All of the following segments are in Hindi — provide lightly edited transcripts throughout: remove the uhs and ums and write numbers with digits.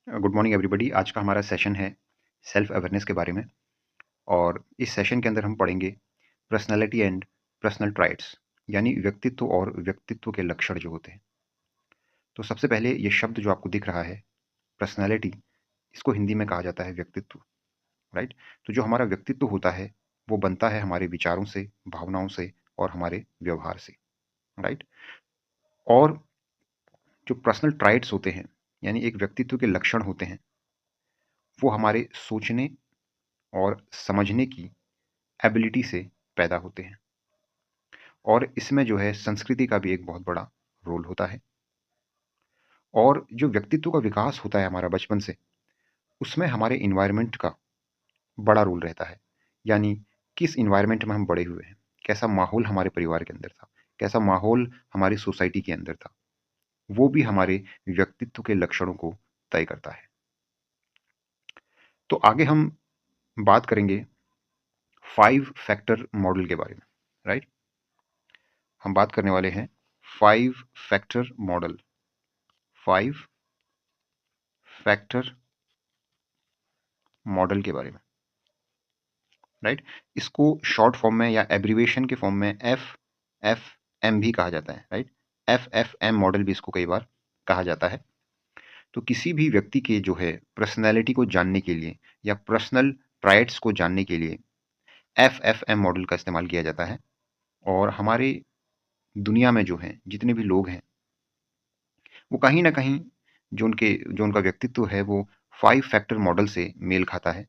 Good morning everybody. आज का हमारा सेशन है सेल्फ अवेयरनेस के बारे में। और इस सेशन के अंदर हम पढ़ेंगे पर्सनालिटी एंड पर्सनल ट्राइट्स, यानी व्यक्तित्व और व्यक्तित्व के लक्षण जो होते हैं। तो सबसे पहले ये शब्द जो आपको दिख रहा है पर्सनालिटी, इसको हिंदी में कहा जाता है व्यक्तित्व, राइट। तो जो हमारा व्यक्तित्व होता है वो बनता है हमारे विचारों से, भावनाओं से और हमारे व्यवहार से, राइट। और जो पर्सनल ट्राइट्स होते हैं यानी एक व्यक्तित्व के लक्षण होते हैं, वो हमारे सोचने और समझने की एबिलिटी से पैदा होते हैं। और इसमें जो है संस्कृति का भी एक बहुत बड़ा रोल होता है। और जो व्यक्तित्व का विकास होता है हमारा बचपन से, उसमें हमारे इन्वायरमेंट का बड़ा रोल रहता है। यानी किस इन्वायरमेंट में हम बड़े हुए हैं, कैसा माहौल हमारे परिवार के अंदर था, कैसा माहौल हमारी सोसाइटी के अंदर था, वो भी हमारे व्यक्तित्व के लक्षणों को तय करता है। तो आगे हम बात करेंगे 5 फैक्टर मॉडल के बारे में, राइट। हम बात करने वाले हैं 5 फैक्टर मॉडल, 5 फैक्टर मॉडल के बारे में, राइट। इसको शॉर्ट फॉर्म में या एब्रीविएशन के फॉर्म में FFM भी कहा जाता है, राइट। FFM मॉडल भी इसको कई बार कहा जाता है। तो किसी भी व्यक्ति के जो है पर्सनैलिटी को जानने के लिए या पर्सनल ट्राइट्स को जानने के लिए FFM मॉडल का इस्तेमाल किया जाता है। और हमारे दुनिया में जो है जितने भी लोग हैं, वो कहीं ना कहीं जो उनका व्यक्तित्व है वो 5 फैक्टर मॉडल से मेल खाता है।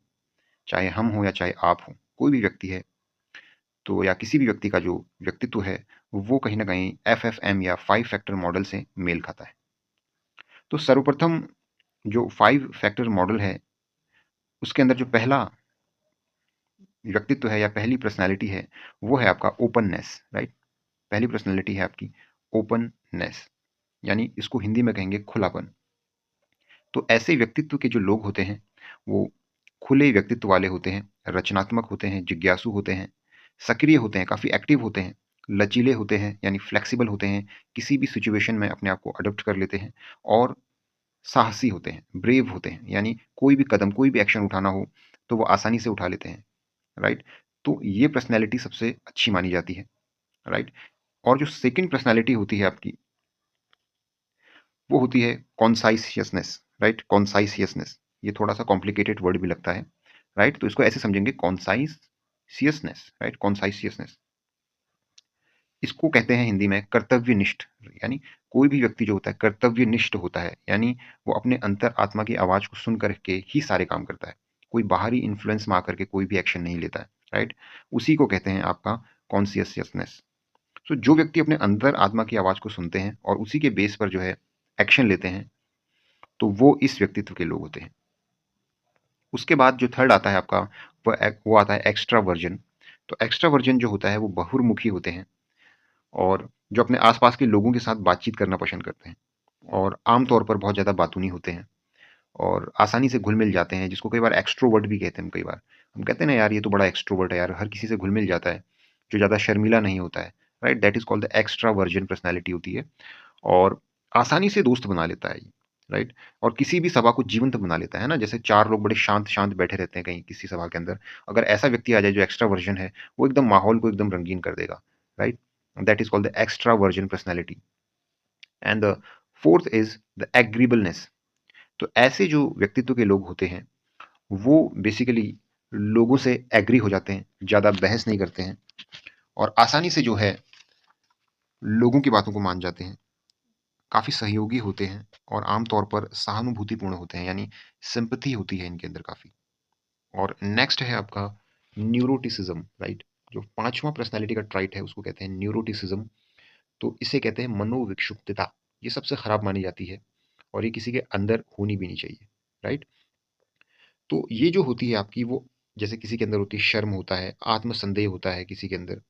चाहे हम हो या चाहे आप हो, कोई भी व्यक्ति है तो, या किसी भी व्यक्ति का जो व्यक्तित्व है वो कहीं ना कहीं FFM या 5 फैक्टर मॉडल से मेल खाता है। तो सर्वप्रथम जो 5 फैक्टर मॉडल है, उसके अंदर जो पहला व्यक्तित्व है या पहली पर्सनैलिटी है वो है आपका ओपननेस, राइट। पहली पर्सनैलिटी है आपकी ओपननेस, यानी इसको हिंदी में कहेंगे खुलापन। तो ऐसे व्यक्तित्व के जो लोग होते हैं वो खुले व्यक्तित्व वाले होते हैं, रचनात्मक होते हैं, जिज्ञासु होते हैं, सक्रिय होते हैं, काफ़ी एक्टिव होते हैं, लचीले होते हैं यानी फ्लेक्सिबल होते हैं, किसी भी सिचुएशन में अपने आप को अडॉप्ट कर लेते हैं। और साहसी होते हैं, ब्रेव होते हैं, यानी कोई भी कदम, कोई भी एक्शन उठाना हो तो वो आसानी से उठा लेते हैं, राइट। तो ये पर्सनैलिटी सबसे अच्छी मानी जाती है, राइट। और जो सेकंड पर्सनैलिटी होती है आपकी, वो होती है कॉन्साइसियसनेस, राइट। कॉन्साइसियसनेस, ये थोड़ा सा कॉम्प्लिकेटेड वर्ड भी लगता है, राइट। तो इसको ऐसे समझेंगे कॉन्साइसियसनेस, राइट। कॉन्साइसियसनेस, इसको कहते हैं हिंदी में कर्तव्यनिष्ठ। यानी कोई भी व्यक्ति जो होता है कर्तव्यनिष्ठ होता है, यानी वो अपने अंतर आत्मा की आवाज को सुन करके ही सारे काम करता है, कोई बाहरी इन्फ्लुएंस में आकर के कोई भी एक्शन नहीं लेता है, राइट। उसी को कहते हैं आपका कॉन्सियसनेस। तो जो व्यक्ति अपने अंतर आत्मा की आवाज को सुनते हैं और उसी के बेस पर जो है एक्शन लेते हैं, तो वो इस व्यक्तित्व के लोग होते हैं। उसके बाद जो थर्ड आता है आपका, वो आता है एक्स्ट्रा वर्जन। तो एक्स्ट्रा वर्जन जो होता है वो बहुर्मुखी होते हैं और जो अपने आसपास के लोगों के साथ बातचीत करना पसंद करते हैं और आमतौर पर बहुत ज़्यादा बातूनी होते हैं और आसानी से घुल मिल जाते हैं, जिसको कई बार एक्सट्रोवर्ट भी कहते हैं। कई बार हम कहते हैं ना, यार ये तो बड़ा एक्सट्रोवर्ट है, यार हर किसी से घुल मिल जाता है, जो ज़्यादा शर्मीला नहीं होता है, right. That is called the extraversion personality होती है। और आसानी से दोस्त बना लेता है, राइट। और किसी भी सभा को जीवंत बना लेता है ना, जैसे चार लोग बड़े शांत शांत बैठे रहते हैं कहीं किसी सभा के अंदर, अगर ऐसा व्यक्ति आ जाए जो एक्स्ट्रा वर्जन है, वो एकदम माहौल को एकदम रंगीन कर देगा, right. That is called the extraversion personality. And the fourth is the agreeableness. तो ऐसे जो व्यक्तित्व के लोग होते हैं वो बेसिकली लोगों से एग्री हो जाते हैं, ज़्यादा बहस नहीं करते हैं और आसानी से जो है लोगों की बातों को मान जाते हैं, काफ़ी सहयोगी होते हैं और आमतौर पर सहानुभूतिपूर्ण होते हैं, यानी सिंपैथी होती है इनके अंदर काफ़ी। और नेक्स्ट है आपका न्यूरोटिसिज्म, राइट। जो पांचवा पर्सनैलिटी का ट्राइट है उसको कहते हैं न्यूरोटिसिज्म। तो इसे कहते हैं मनोविक्षुब्धता। ये सबसे खराब मानी जाती है और ये किसी के अंदर होनी भी नहीं चाहिए, राइट। तो ये जो होती है आपकी, वो जैसे किसी के अंदर होती है शर्म होता है, आत्मसंदेह होता है किसी के अंदर,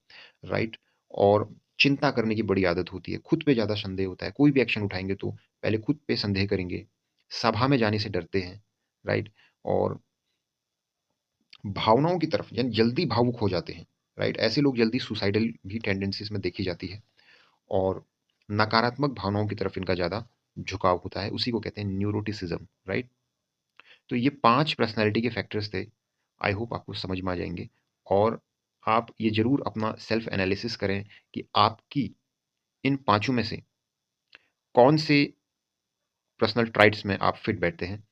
राइट। और चिंता करने की बड़ी आदत होती है, खुद पे ज़्यादा संदेह होता है, कोई भी एक्शन उठाएंगे तो पहले खुद पे संदेह करेंगे, सभा में जाने से डरते हैं, राइट। और भावनाओं की तरफ यानी जल्दी भावुक हो जाते हैं, राइट। ऐसे लोग जल्दी सुसाइडल भी टेंडेंसीज में देखी जाती है और नकारात्मक भावनाओं की तरफ इनका ज़्यादा झुकाव होता है, उसी को कहते हैं न्यूरोटिसिज्म, राइट। तो ये 5 पर्सनैलिटी के फैक्टर्स थे। आई होप आपको समझ में आ जाएँगे और आप ये ज़रूर अपना सेल्फ एनालिसिस करें कि आपकी इन पाँचों में से कौन से पर्सनल ट्राइट्स में आप फिट बैठते हैं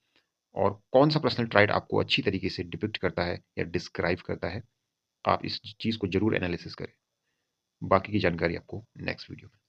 और कौन-सा पर्सनल ट्राइट आपको अच्छी तरीके से डिपिक्ट करता है या डिस्क्राइब करता है। आप इस चीज़ को ज़रूर एनालिसिस करें। बाकी की जानकारी आपको नेक्स्ट वीडियो में